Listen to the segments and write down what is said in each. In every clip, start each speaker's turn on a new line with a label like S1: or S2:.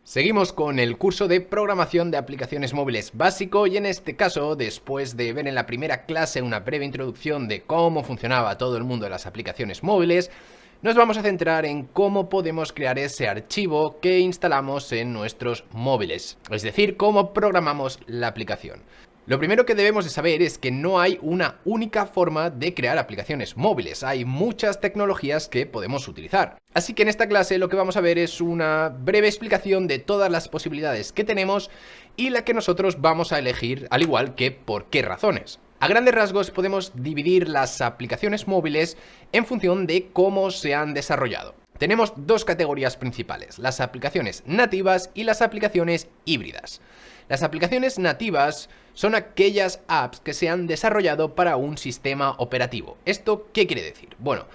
S1: Seguimos con el curso de programación de aplicaciones móviles básico y en este caso, después de ver en la primera clase una breve introducción de cómo funcionaba todo el mundo de las aplicaciones móviles, nos vamos a centrar en cómo podemos crear ese archivo que instalamos en nuestros móviles, es decir, cómo programamos la aplicación. Lo primero que debemos de saber es que no hay una única forma de crear aplicaciones móviles, hay muchas tecnologías que podemos utilizar. Así que en esta clase lo que vamos a ver es una breve explicación de todas las posibilidades que tenemos y la que nosotros vamos a elegir, al igual que por qué razones. A grandes rasgos podemos dividir las aplicaciones móviles en función de cómo se han desarrollado. Tenemos dos categorías principales, las aplicaciones nativas y las aplicaciones híbridas. Las aplicaciones nativas son aquellas apps que se han desarrollado para un sistema operativo. ¿Esto qué quiere decir? Bueno,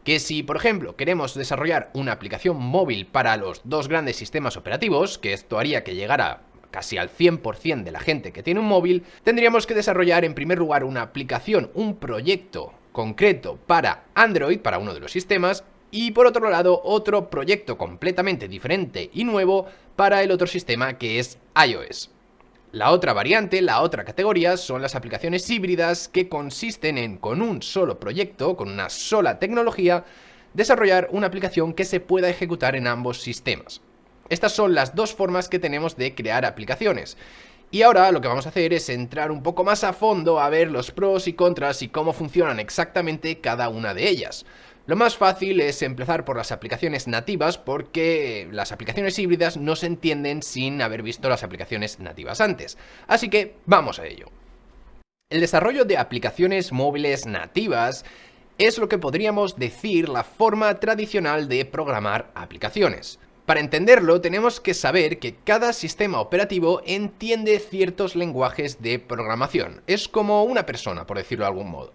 S1: que si por ejemplo queremos desarrollar una aplicación móvil para los dos grandes sistemas operativos, que esto haría que llegara casi al 100% de la gente que tiene un móvil, tendríamos que desarrollar en primer lugar una aplicación, un proyecto concreto para Android, para uno de los sistemas, y por otro lado otro proyecto completamente diferente y nuevo para el otro sistema que es iOS. La otra variante, la otra categoría son las aplicaciones híbridas que consisten en, con un solo proyecto, con una sola tecnología, desarrollar una aplicación que se pueda ejecutar en ambos sistemas. Estas son las dos formas que tenemos de crear aplicaciones. Y ahora lo que vamos a hacer es entrar un poco más a fondo a ver los pros y contras y cómo funcionan exactamente cada una de ellas. Lo más fácil es empezar por las aplicaciones nativas porque las aplicaciones híbridas no se entienden sin haber visto las aplicaciones nativas antes. Así que vamos a ello. El desarrollo de aplicaciones móviles nativas es lo que podríamos decir la forma tradicional de programar aplicaciones. Para entenderlo tenemos que saber que cada sistema operativo entiende ciertos lenguajes de programación. Es como una persona, por decirlo de algún modo.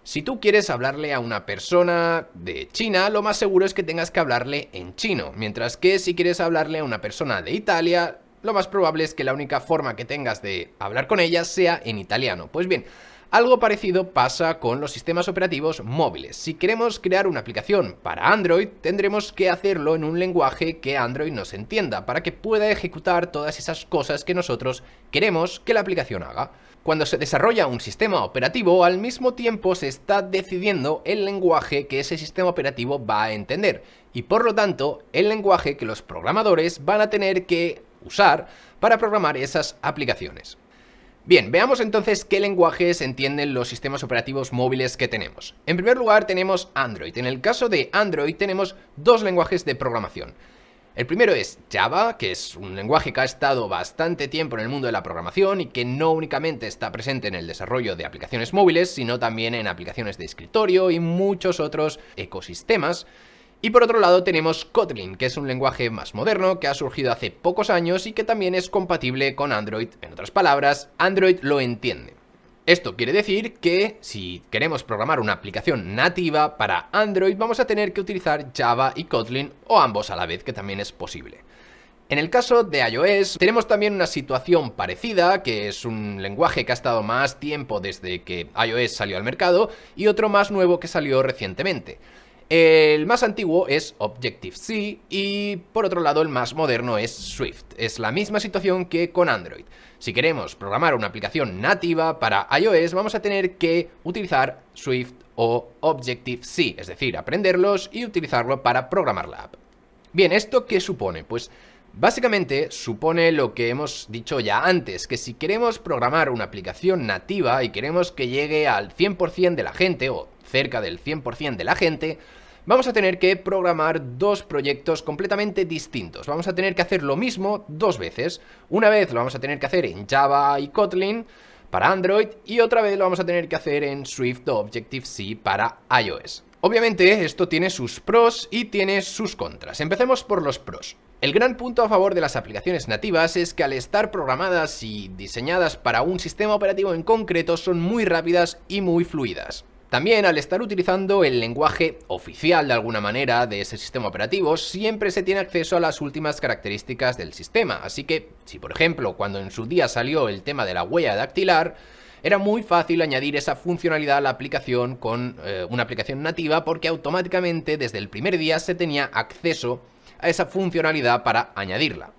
S1: Si tú quieres hablarle a una persona de China, lo más seguro es que tengas que hablarle en chino, mientras que si quieres hablarle a una persona de Italia, lo más probable es que la única forma que tengas de hablar con ella sea en italiano. Pues bien, algo parecido pasa con los sistemas operativos móviles. Si queremos crear una aplicación para Android, tendremos que hacerlo en un lenguaje que Android nos entienda, para que pueda ejecutar todas esas cosas que nosotros queremos que la aplicación haga. Cuando se desarrolla un sistema operativo, al mismo tiempo se está decidiendo el lenguaje que ese sistema operativo va a entender, y por lo tanto, el lenguaje que los programadores van a tener que usar para programar esas aplicaciones. Bien, veamos entonces qué lenguajes entienden los sistemas operativos móviles que tenemos. En primer lugar tenemos Android. En el caso de Android tenemos dos lenguajes de programación. El primero es Java, que es un lenguaje que ha estado bastante tiempo en el mundo de la programación y que no únicamente está presente en el desarrollo de aplicaciones móviles, sino también en aplicaciones de escritorio y muchos otros ecosistemas. Y por otro lado tenemos Kotlin, que es un lenguaje más moderno, que ha surgido hace pocos años y que también es compatible con Android. En otras palabras, Android lo entiende. Esto quiere decir que si queremos programar una aplicación nativa para Android, vamos a tener que utilizar Java y Kotlin o ambos a la vez, que también es posible. En el caso de iOS tenemos también una situación parecida, que es un lenguaje que ha estado más tiempo desde que iOS salió al mercado y otro más nuevo que salió recientemente. El más antiguo es Objective-C y por otro lado el más moderno es Swift. Es la misma situación que con Android. Si queremos programar una aplicación nativa para iOS vamos a tener que utilizar Swift o Objective-C, es decir, aprenderlos y utilizarlo para programar la app. Bien, ¿esto qué supone? Pues básicamente supone lo que hemos dicho ya antes, que si queremos programar una aplicación nativa y queremos que llegue al 100% de la gente o cerca del 100% de la gente, vamos a tener que programar dos proyectos completamente distintos. Vamos a tener que hacer lo mismo dos veces. Una vez lo vamos a tener que hacer en Java y Kotlin para Android y otra vez lo vamos a tener que hacer en Swift o Objective-C para iOS. Obviamente esto tiene sus pros y tiene sus contras. Empecemos por los pros. El gran punto a favor de las aplicaciones nativas es que al estar programadas y diseñadas para un sistema operativo en concreto son muy rápidas y muy fluidas. También al estar utilizando el lenguaje oficial de alguna manera de ese sistema operativo, siempre se tiene acceso a las últimas características del sistema. Así que, si por ejemplo cuando en su día salió el tema de la huella dactilar, era muy fácil añadir esa funcionalidad a la aplicación con una aplicación nativa porque automáticamente desde el primer día se tenía acceso a esa funcionalidad para añadirla.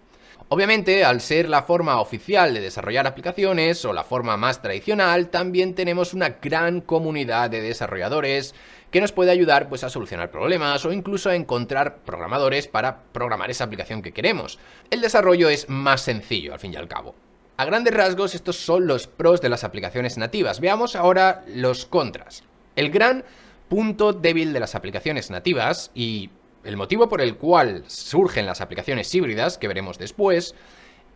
S1: Obviamente, al ser la forma oficial de desarrollar aplicaciones o la forma más tradicional, también tenemos una gran comunidad de desarrolladores que nos puede ayudar pues, a solucionar problemas o incluso a encontrar programadores para programar esa aplicación que queremos. El desarrollo es más sencillo, al fin y al cabo. A grandes rasgos, estos son los pros de las aplicaciones nativas. Veamos ahora los contras. El gran punto débil de las aplicaciones nativas y el motivo por el cual surgen las aplicaciones híbridas, que veremos después,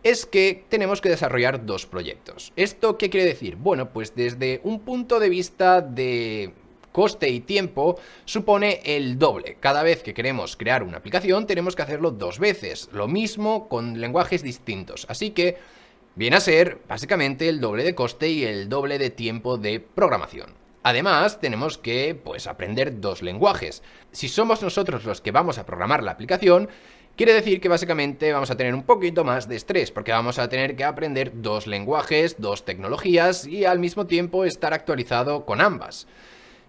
S1: es que tenemos que desarrollar dos proyectos. ¿Esto qué quiere decir? Bueno, pues desde un punto de vista de coste y tiempo, supone el doble. Cada vez que queremos crear una aplicación, tenemos que hacerlo dos veces. Lo mismo con lenguajes distintos. Así que viene a ser básicamente el doble de coste y el doble de tiempo de programación. Además, tenemos que aprender dos lenguajes. Si somos nosotros los que vamos a programar la aplicación, quiere decir que básicamente vamos a tener un poquito más de estrés, porque vamos a tener que aprender dos lenguajes, dos tecnologías y al mismo tiempo estar actualizado con ambas.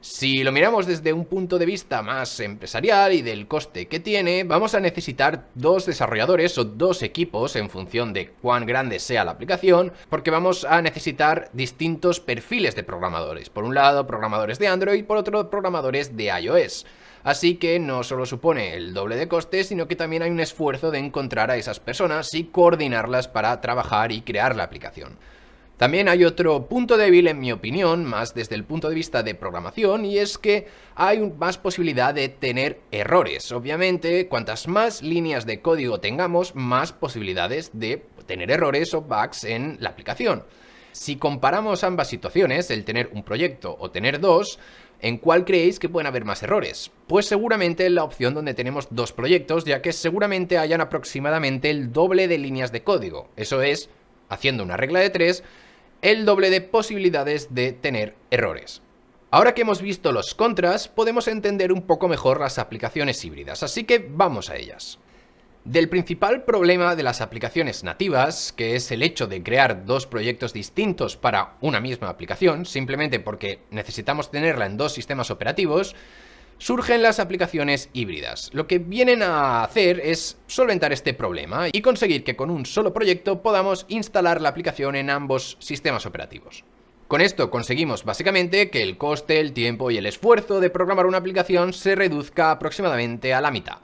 S1: Si lo miramos desde un punto de vista más empresarial y del coste que tiene, vamos a necesitar dos desarrolladores o dos equipos en función de cuán grande sea la aplicación, porque vamos a necesitar distintos perfiles de programadores. Por un lado, programadores de Android, por otro, programadores de iOS. Así que no solo supone el doble de coste, sino que también hay un esfuerzo de encontrar a esas personas y coordinarlas para trabajar y crear la aplicación. También hay otro punto débil, en mi opinión, más desde el punto de vista de programación, y es que hay más posibilidad de tener errores. Obviamente, cuantas más líneas de código tengamos, más posibilidades de tener errores o bugs en la aplicación. Si comparamos ambas situaciones, el tener un proyecto o tener dos, ¿en cuál creéis que pueden haber más errores? Pues seguramente en la opción donde tenemos dos proyectos, ya que seguramente hayan aproximadamente el doble de líneas de código. Eso es, haciendo una regla de 3, el doble de posibilidades de tener errores. Ahora que hemos visto los contras, podemos entender un poco mejor las aplicaciones híbridas, así que vamos a ellas. Del principal problema de las aplicaciones nativas, que es el hecho de crear dos proyectos distintos para una misma aplicación, simplemente porque necesitamos tenerla en dos sistemas operativos, surgen las aplicaciones híbridas. Lo que vienen a hacer es solventar este problema y conseguir que con un solo proyecto podamos instalar la aplicación en ambos sistemas operativos. Con esto conseguimos básicamente que el coste, el tiempo y el esfuerzo de programar una aplicación se reduzca aproximadamente a la mitad.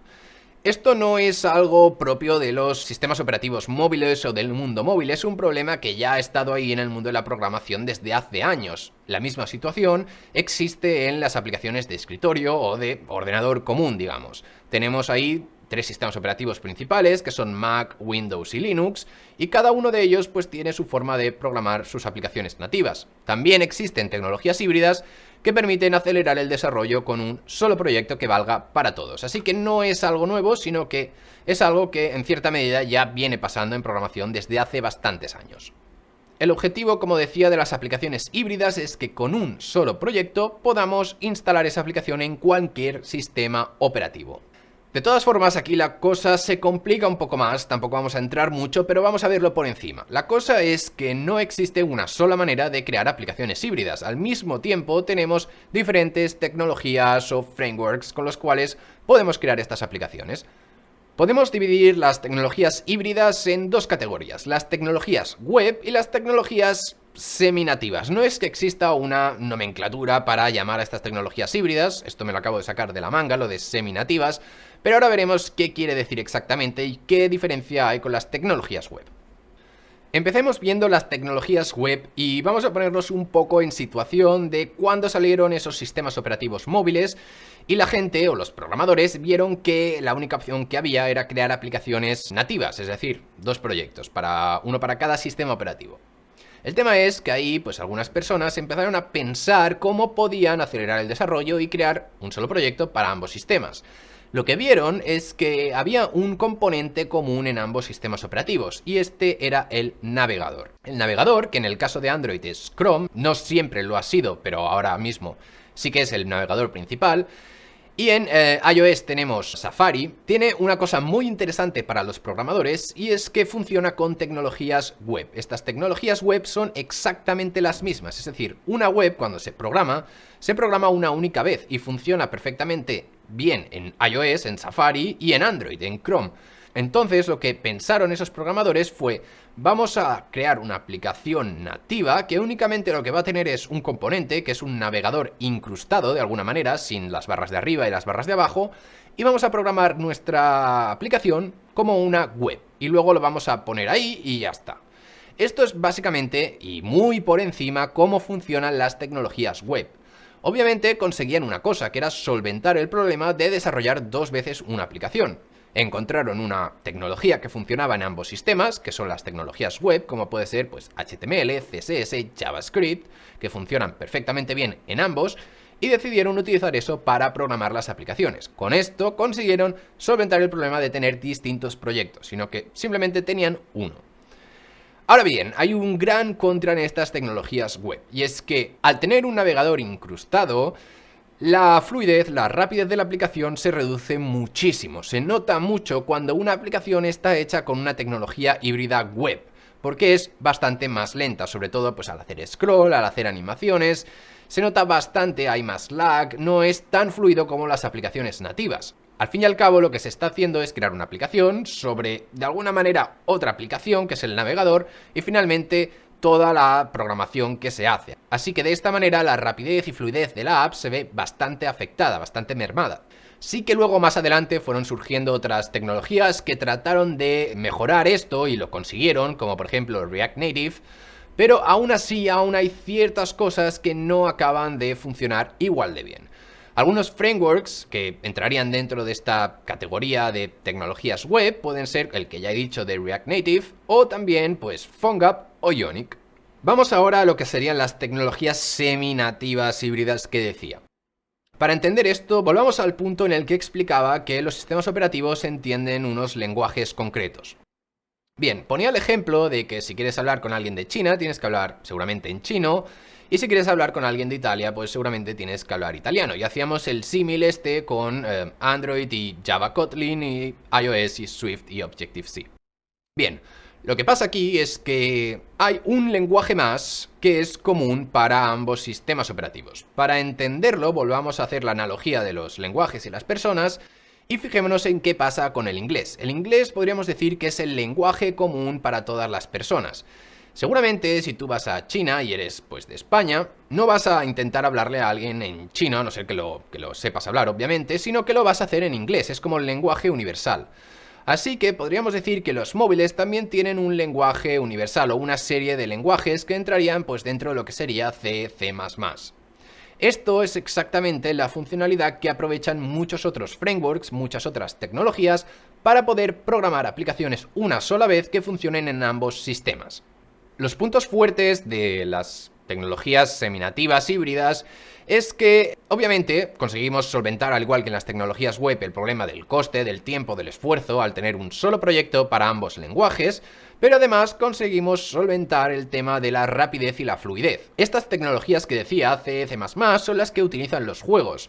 S1: Esto no es algo propio de los sistemas operativos móviles o del mundo móvil, es un problema que ya ha estado ahí en el mundo de la programación desde hace años. La misma situación existe en las aplicaciones de escritorio o de ordenador común, digamos. Tenemos ahí tres sistemas operativos principales, que son Mac, Windows y Linux, y cada uno de ellos tiene su forma de programar sus aplicaciones nativas. También existen tecnologías híbridas que permiten acelerar el desarrollo con un solo proyecto que valga para todos. Así que no es algo nuevo, sino que es algo que en cierta medida ya viene pasando en programación desde hace bastantes años. El objetivo, como decía, de las aplicaciones híbridas es que con un solo proyecto podamos instalar esa aplicación en cualquier sistema operativo. De todas formas, aquí la cosa se complica un poco más, tampoco vamos a entrar mucho, pero vamos a verlo por encima. La cosa es que no existe una sola manera de crear aplicaciones híbridas. Al mismo tiempo tenemos diferentes tecnologías o frameworks con los cuales podemos crear estas aplicaciones. Podemos dividir las tecnologías híbridas en dos categorías, las tecnologías web y las tecnologías seminativas. No es que exista una nomenclatura para llamar a estas tecnologías híbridas, esto me lo acabo de sacar de la manga, lo de seminativas, pero ahora veremos qué quiere decir exactamente y qué diferencia hay con las tecnologías web. Empecemos viendo las tecnologías web y vamos a ponernos un poco en situación de cuándo salieron esos sistemas operativos móviles y la gente o los programadores vieron que la única opción que había era crear aplicaciones nativas, es decir, dos proyectos, uno para cada sistema operativo. El tema es que ahí algunas personas empezaron a pensar cómo podían acelerar el desarrollo y crear un solo proyecto para ambos sistemas. Lo que vieron es que había un componente común en ambos sistemas operativos, y este era el navegador. El navegador, que en el caso de Android es Chrome, no siempre lo ha sido, pero ahora mismo sí que es el navegador principal. Y en iOS tenemos Safari. Tiene una cosa muy interesante para los programadores y es que funciona con tecnologías web. Estas tecnologías web son exactamente las mismas, es decir, una web cuando se programa una única vez y funciona perfectamente bien en iOS, en Safari y en Android, en Chrome. Entonces lo que pensaron esos programadores fue: vamos a crear una aplicación nativa que únicamente lo que va a tener es un componente, que es un navegador incrustado de alguna manera, sin las barras de arriba y las barras de abajo, y vamos a programar nuestra aplicación como una web, y luego lo vamos a poner ahí y ya está. Esto es básicamente, y muy por encima, cómo funcionan las tecnologías web. Obviamente conseguían una cosa, que era solventar el problema de desarrollar dos veces una aplicación. Encontraron una tecnología que funcionaba en ambos sistemas, que son las tecnologías web, como puede ser pues HTML, CSS, JavaScript, que funcionan perfectamente bien en ambos, y decidieron utilizar eso para programar las aplicaciones. Con esto consiguieron solventar el problema de tener distintos proyectos, sino que simplemente tenían uno. Ahora bien, hay un gran contra en estas tecnologías web, y es que al tener un navegador incrustado, la fluidez, la rapidez de la aplicación se reduce muchísimo. Se nota mucho cuando una aplicación está hecha con una tecnología híbrida web, porque es bastante más lenta, sobre todo pues al hacer scroll, al hacer animaciones. Se nota bastante, hay más lag, no es tan fluido como las aplicaciones nativas. Al fin y al cabo, lo que se está haciendo es crear una aplicación sobre, de alguna manera, otra aplicación, que es el navegador, y finalmente toda la programación que se hace. Así que de esta manera la rapidez y fluidez de la app se ve bastante afectada, bastante mermada. Sí que luego más adelante fueron surgiendo otras tecnologías que trataron de mejorar esto y lo consiguieron, como por ejemplo React Native, pero aún así aún hay ciertas cosas que no acaban de funcionar igual de bien. Algunos frameworks que entrarían dentro de esta categoría de tecnologías web pueden ser el que ya he dicho de React Native, o también pues PhoneGap o Ionic. Vamos ahora a lo que serían las tecnologías semi-nativas híbridas que decía. Para entender esto, volvamos al punto en el que explicaba que los sistemas operativos entienden unos lenguajes concretos. Bien, ponía el ejemplo de que si quieres hablar con alguien de China, tienes que hablar seguramente en chino, y si quieres hablar con alguien de Italia, pues seguramente tienes que hablar italiano. Y hacíamos el símil este con Android y Java Kotlin, y iOS y Swift y Objective-C. Bien, lo que pasa aquí es que hay un lenguaje más que es común para ambos sistemas operativos. Para entenderlo, volvamos a hacer la analogía de los lenguajes y las personas, y fijémonos en qué pasa con el inglés. El inglés podríamos decir que es el lenguaje común para todas las personas. Seguramente si tú vas a China y eres pues de España, no vas a intentar hablarle a alguien en chino, a no ser que lo sepas hablar obviamente, sino que lo vas a hacer en inglés, es como el lenguaje universal. Así que podríamos decir que los móviles también tienen un lenguaje universal o una serie de lenguajes que entrarían pues dentro de lo que sería C, C++. Esto es exactamente la funcionalidad que aprovechan muchos otros frameworks, muchas otras tecnologías, para poder programar aplicaciones una sola vez que funcionen en ambos sistemas. Los puntos fuertes de las tecnologías seminativas híbridas es que, obviamente, conseguimos solventar, al igual que en las tecnologías web, el problema del coste, del tiempo, del esfuerzo, al tener un solo proyecto para ambos lenguajes, pero además conseguimos solventar el tema de la rapidez y la fluidez. Estas tecnologías que decía, C, C++, son las que utilizan los juegos.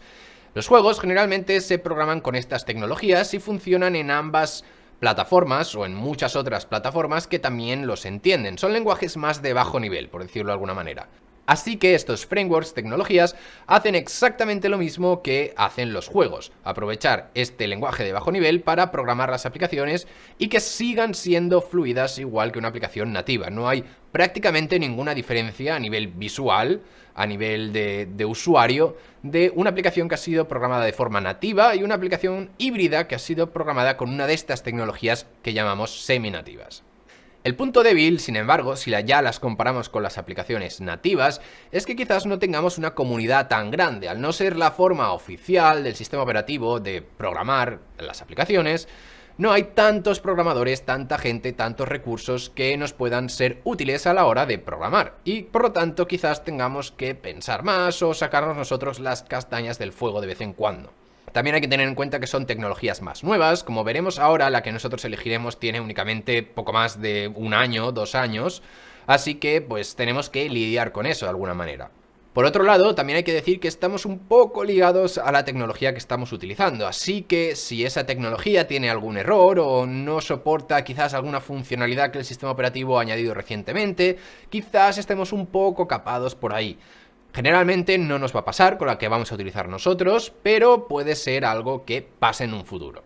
S1: Los juegos generalmente se programan con estas tecnologías y funcionan en ambas plataformas o en muchas otras plataformas que también los entienden. Son lenguajes más de bajo nivel, por decirlo de alguna manera. Así que estos frameworks, tecnologías, hacen exactamente lo mismo que hacen los juegos. Aprovechar este lenguaje de bajo nivel para programar las aplicaciones y que sigan siendo fluidas igual que una aplicación nativa. No hay prácticamente ninguna diferencia a nivel visual, a nivel de usuario, de una aplicación que ha sido programada de forma nativa y una aplicación híbrida que ha sido programada con una de estas tecnologías que llamamos semi-nativas. El punto débil, sin embargo, si ya las comparamos con las aplicaciones nativas, es que quizás no tengamos una comunidad tan grande. Al no ser la forma oficial del sistema operativo de programar las aplicaciones, no hay tantos programadores, tanta gente, tantos recursos que nos puedan ser útiles a la hora de programar. Y por lo tanto quizás tengamos que pensar más o sacarnos nosotros las castañas del fuego de vez en cuando. También hay que tener en cuenta que son tecnologías más nuevas. Como veremos ahora, la que nosotros elegiremos tiene únicamente poco más de 1 año, 2 años. Así que pues tenemos que lidiar con eso de alguna manera. Por otro lado, también hay que decir que estamos un poco ligados a la tecnología que estamos utilizando, así que si esa tecnología tiene algún error o no soporta quizás alguna funcionalidad que el sistema operativo ha añadido recientemente, quizás estemos un poco capados por ahí. Generalmente no nos va a pasar con la que vamos a utilizar nosotros, pero puede ser algo que pase en un futuro.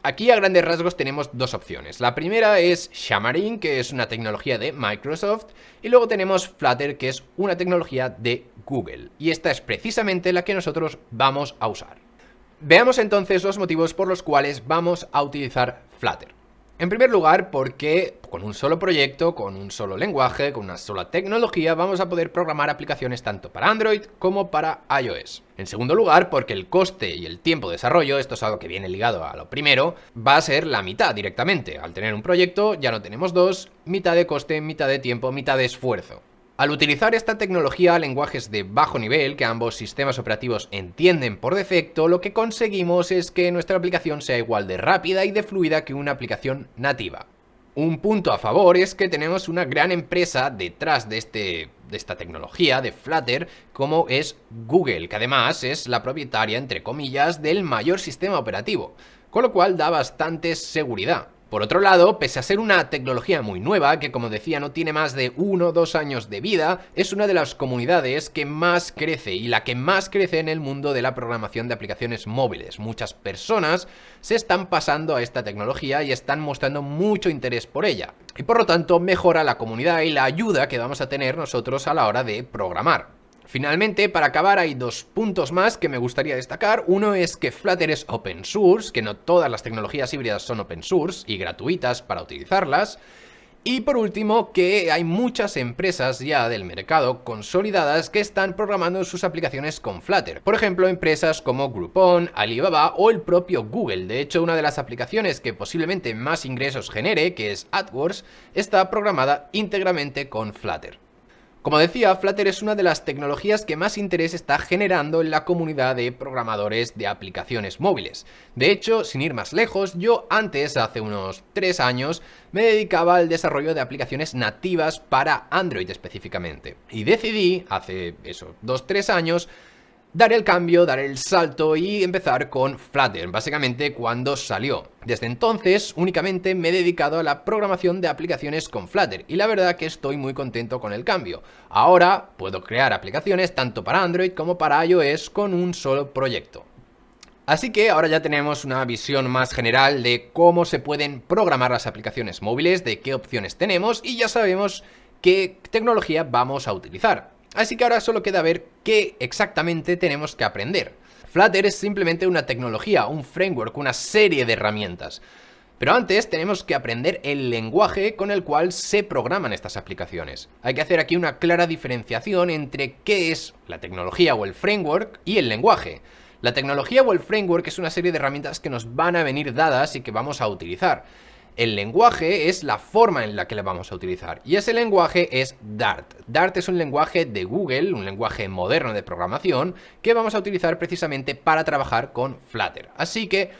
S1: Aquí a grandes rasgos tenemos dos opciones. La primera es Xamarin, que es una tecnología de Microsoft, y luego tenemos Flutter, que es una tecnología de Google. Y esta es precisamente la que nosotros vamos a usar. Veamos entonces los motivos por los cuales vamos a utilizar Flutter. En primer lugar, porque con un solo proyecto, con un solo lenguaje, con una sola tecnología, vamos a poder programar aplicaciones tanto para Android como para iOS. En segundo lugar, porque el coste y el tiempo de desarrollo, esto es algo que viene ligado a lo primero, va a ser la mitad directamente. Al tener un proyecto ya no tenemos dos, mitad de coste, mitad de tiempo, mitad de esfuerzo. Al utilizar esta tecnología a lenguajes de bajo nivel, que ambos sistemas operativos entienden por defecto, lo que conseguimos es que nuestra aplicación sea igual de rápida y de fluida que una aplicación nativa. Un punto a favor es que tenemos una gran empresa detrás de esta tecnología de Flutter, como es Google, que además es la propietaria, entre comillas, del mayor sistema operativo, con lo cual da bastante seguridad. Por otro lado, pese a ser una tecnología muy nueva, que como decía no tiene más de 1 o 2 años de vida, es una de las comunidades que más crece y la que más crece en el mundo de la programación de aplicaciones móviles. Muchas personas se están pasando a esta tecnología y están mostrando mucho interés por ella. Y por lo tanto mejora la comunidad y la ayuda que vamos a tener nosotros a la hora de programar. Finalmente, para acabar, hay dos puntos más que me gustaría destacar. Uno es que Flutter es open source, que no todas las tecnologías híbridas son open source y gratuitas para utilizarlas. Y por último, que hay muchas empresas ya del mercado consolidadas que están programando sus aplicaciones con Flutter. Por ejemplo, empresas como Groupon, Alibaba o el propio Google. De hecho, una de las aplicaciones que posiblemente más ingresos genere, que es AdWords, está programada íntegramente con Flutter. Como decía, Flutter es una de las tecnologías que más interés está generando en la comunidad de programadores de aplicaciones móviles. De hecho, sin ir más lejos, yo antes, hace unos 3 años, me dedicaba al desarrollo de aplicaciones nativas para Android específicamente. Y decidí, hace 2-3 años, dar el cambio, dar el salto y empezar con Flutter, básicamente cuando salió. Desde entonces únicamente me he dedicado a la programación de aplicaciones con Flutter y la verdad que estoy muy contento con el cambio. Ahora puedo crear aplicaciones tanto para Android como para iOS con un solo proyecto. Así que ahora ya tenemos una visión más general de cómo se pueden programar las aplicaciones móviles, de qué opciones tenemos y ya sabemos qué tecnología vamos a utilizar. Así que ahora solo queda ver qué exactamente tenemos que aprender. Flutter es simplemente una tecnología, un framework, una serie de herramientas. Pero antes tenemos que aprender el lenguaje con el cual se programan estas aplicaciones. Hay que hacer aquí una clara diferenciación entre qué es la tecnología o el framework y el lenguaje. La tecnología o el framework es una serie de herramientas que nos van a venir dadas y que vamos a utilizar. El lenguaje es la forma en la que le vamos a utilizar y ese lenguaje es Dart. Dart es un lenguaje de Google, un lenguaje moderno de programación que vamos a utilizar precisamente para trabajar con Flutter. Así que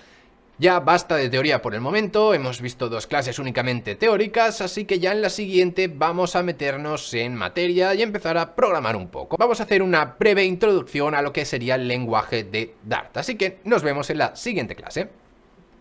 S1: ya basta de teoría por el momento, hemos visto 2 clases únicamente teóricas, así que ya en la siguiente vamos a meternos en materia y empezar a programar un poco. Vamos a hacer una breve introducción a lo que sería el lenguaje de Dart, así que nos vemos en la siguiente clase.